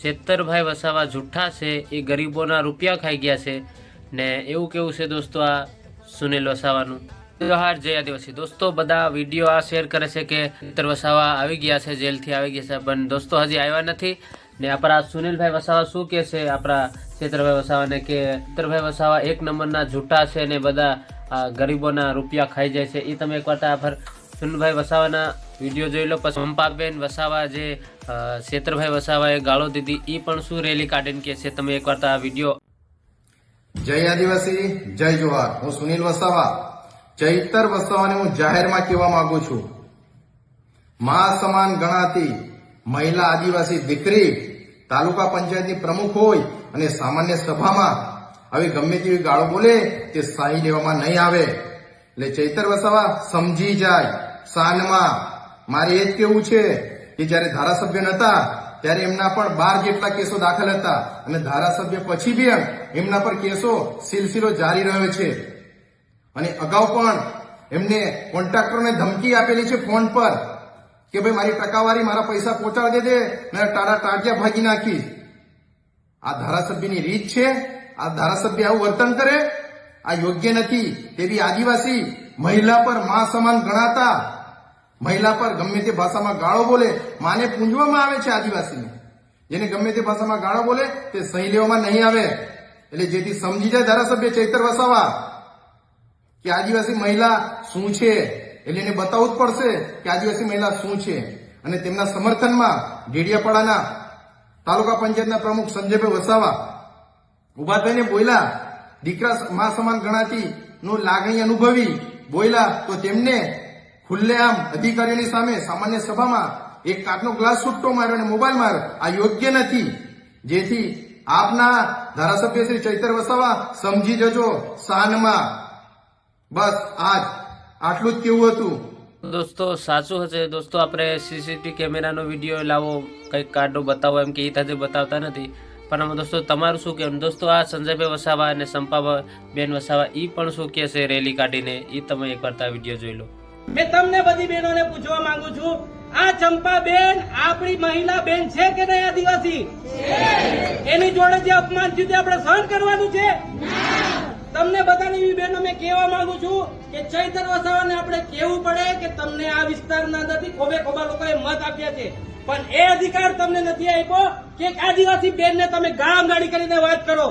ચેતરભાઈ વસાવા જૂઠા છે, એ ગરીબોના રૂપિયા ખાઈ ગયા છે ને એવું કેવું છે દોસ્તો આ સુનિલ વસાવાનું। જોહાર જય આદિવાસી દોસ્તો, બધા વિડીયો આ શેર કરે છે કે ચેતર વસાવા આવી ગયા છે, જેલથી આવી ગયા છે, પણ દોસ્તો હજી આવ્યા નથી ને આપણા સુનિલભાઈ વસાવા શું કહે છે આપણા ચેતરભાઈ વસાવાને કે ચેતરભાઈ વસાવા એક નંબરના જૂઠા છે ને બધા ગરીબોના રૂપિયા ખાઈ જાય છે। એ તમે એકવાર આભાર સુનિલભાઈ વસાવાના વિડીયો જોઈ લો। પછી ચંપાબેન વસાવા જે ચેતરભાઈ વસાવાએ ગાળો દીધી એ પણ શું રેલી કાઢીને કે છે, તમે એકવાર આ વિડીયો। જય આદિવાસી, જય જોહાર। હું સુનિલ વસાવા ચૈતર વસાવાને હું જાહેરમાં કહેવા માંગુ છું, મા સમાન ગણાતી મહિલા આદિવાસી દીકરી તાલુકા પંચાયતની પ્રમુખ હોય અને સામાન્ય સભામાં હવે ગમે તેવી ગાળો બોલે તે સાહી લેવામાં નહીં આવે। એટલે ચૈતર વસાવા સમજી જાય સાનમાં। મારે એ જ કેવું છે કે જયારે ધારાસભ્ય નહોતા ત્યારે એમના પણ 12 જેટલા કેસો દાખલ હતા અને ધારાસભ્ય પછી બી એમના પર કેસો સિલસિલો જારી રહ્યો છે। અને અગાઉ પણ એમને કોન્ટ્રાક્ટરને ધમકી આપેલી છે ફોન પર કે ભાઈ મારી ટકાવારી મારા પૈસા પહોંચાડી દે ને તારા ટાટિયા ભાગી નાખીશ। આ ધારાસભ્યની રીત છે? આ ધારાસભ્ય આવું વર્તન કરે? આ યોગ્ય નથી। તે બી આદિવાસી મહિલા પર મા સમાન ગણાતા મહિલા પર ગમે તે ભાષામાં ગાળો બોલે, માને પૂંજવામાં આવે છે આદિવાસીને, જેને ગમે તે ભાષામાં ગાળો બોલે તે સહી લેવામાં નહીં આવે। એટલે જેથી સમજી જાય ધારાસભ્ય ચૈતર વસાવા કે આદિવાસી મહિલા શું છે, એટલે એને બતાવવું જ પડશે કે આદિવાસી મહિલા શું છે। અને તેમના સમર્થનમાં ડેડિયાપાડાના તાલુકા પંચાયતના પ્રમુખ સંજયભાઈ વસાવા ઉભા થઈને બોલ્યા, દીકરા મા સમાન ગણાતી નું લાગણી અનુભવી બોલ્યા તો તેમને ખુલ્લેઆમ અધિકારીઓની સામે સામાન્ય સભામાં એક કાચનો ગ્લાસ છૂટો માર્યો અને મોબાઈલ માર્યો। આ યોગ્ય નથી। જેથી આપના ધારાસભ્ય શ્રી ચૈતર વસાવા સમજી જજો સાનમાં। બસ આટલું જ કેવું હતું દોસ્તો। સાચું હશે દોસ્તો, આપણે સીસીટીવી કેમેરાનો વિડીયો લાવો, કંઈક કાઢો બતાવો એમ કે એ થશે બતાવતા નથી। પણ આમાં દોસ્તો તમારું શું કહેવું દોસ્તો? આ સંજયભાઈ વસાવા અને ચંપાબેન વસાવા એ પણ શું કહે છે રેલી કાઢીને, એ તમે એકવાર આ વિડીયો જોઈ લો। मैं तमने बधी बहनों ने पूछवा मांगू छू, आ चंपाबेन आपणी महिला बेन छे के नहीं आदिवासी? एनी जोड़े जे अपमान थयुं ते आपणे सहन करवानुं छे? તમને બધાની એવી બહેનો મેં કહેવા માંગુ છું કે ચૈતર વસાવાને આપણે કહેવું પડે કે તમને આ વિસ્તારના અંદરથી ખોબે ખોબા લોકોએ મત આપ્યા છે, પણ એ અધિકાર તમને નથી આપ્યો કે એક આદિવાસી બેનને તમે ગાળામગાળી કરીને વાત કરો।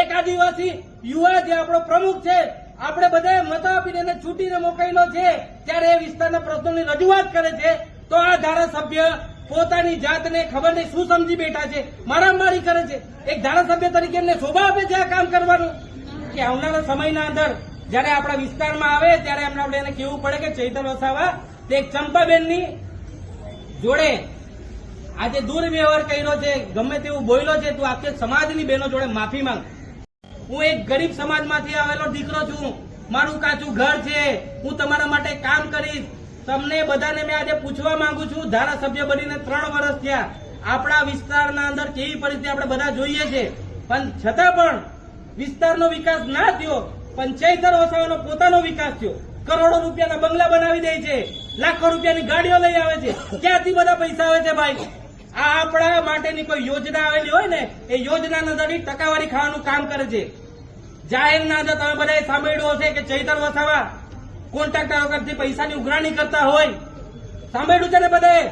એક આદિવાસી યુવા જે આપણો પ્રમુખ છે, આપણે બધાએ મત આપીને એને છૂટીને મોકલેલો છે, ત્યારે એ વિસ્તારના પ્રશ્નોની રજૂઆત કરે છે તો આ ધારાસભ્ય પોતાની જાતને ખબર નહીં શું સમજી બેઠા છે, મારામારી કરે છે। એક ધારાસભ્ય તરીકે એમને શોભા આપે છે આ કામ કરવાનું? કે આવનારા સમયના અંદર જયારે આપણા વિસ્તારમાં આવે ત્યારે આપણે એને કહેવું પડે કે ચૈતર વસાવા તે એક ચંપાબેનની જોડે આજે દુર્વ્યવહાર કર્યો છે, ગમે તેવું બોલ્યો છે, તું આખી સમાજની બહેનો જોડે માફી માંગ। હું એક ગરીબ સમાજમાંથી આવેલો દીકરો છું, મારું કાચું ઘર છે, હું તમારા માટે કામ કરીશ। તમને બધાને મેં આજે પૂછવા માંગુ છું, ધારાસભ્ય બનીને 3 વર્ષ થયા, આપણા વિસ્તારના અંદર કેવી પરિસ્થિતિ આપણે બધા જોઈએ છે, પણ છતાં પણ વિસ્તારનો વિકાસ ના થયો, પણ ચૈતર વસાવાનો પોતાનો વિકાસ થયો। કરોડો રૂપિયાના બંગલા બનાવી દે છે, લાખો રૂપિયાની ગાડીઓ લઈ આવે છે, ક્યાંથી બધા પૈસા આવે છે ભાઈ? આ આપણા માટેની કોઈ યોજના આવેલી હોય ને એ યોજનાના અંદર ટકાવારી ખાવાનું કામ કરે છે। જાહેરના અંદર તમે બધાએ સાંભળ્યું હશે કે ચૈતર વસાવા કોન્ટ્રાક્ટર વખતથી પૈસાની ઉઘરાણી કરતા હોય, સાંભળ્યું છે ને બધાએ?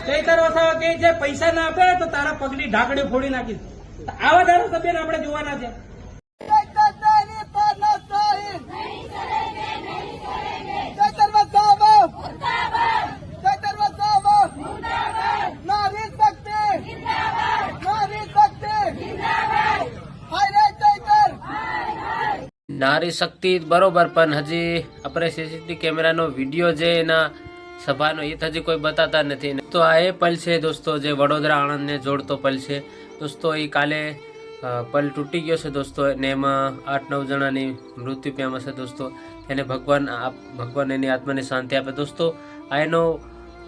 ચૈતર વસાવા કહે છે પૈસા ના આપે તો તારા પગની ઢાંકડીઓ ફોડી નાખીશ। આવા ધારાસભ્યને આપણે જોવાના છે। નારી શક્તિ બરોબર, પણ હજી આપણે સીસીટીવી કેમેરાનો વિડીયો જે એના સભાનો એ હજી કોઈ બતાતા નથી। તો આ એ પલ છે દોસ્તો જે વડોદરા આણંદને જોડતો પલ છે દોસ્તો। એ કાલે પલ તૂટી ગયો છે દોસ્તો ને એમાં 8-9 જણાની મૃત્યુ પામ્યા છે દોસ્તો। એને ભગવાન એની આત્માને શાંતિ આપે દોસ્તો। આ એનો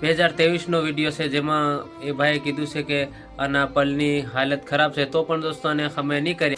2023નો વિડીયો છે જેમાં એ ભાઈએ કીધું છે કે આના પલની હાલત ખરાબ છે, તો પણ દોસ્તો આને ખમે નહીં કરી।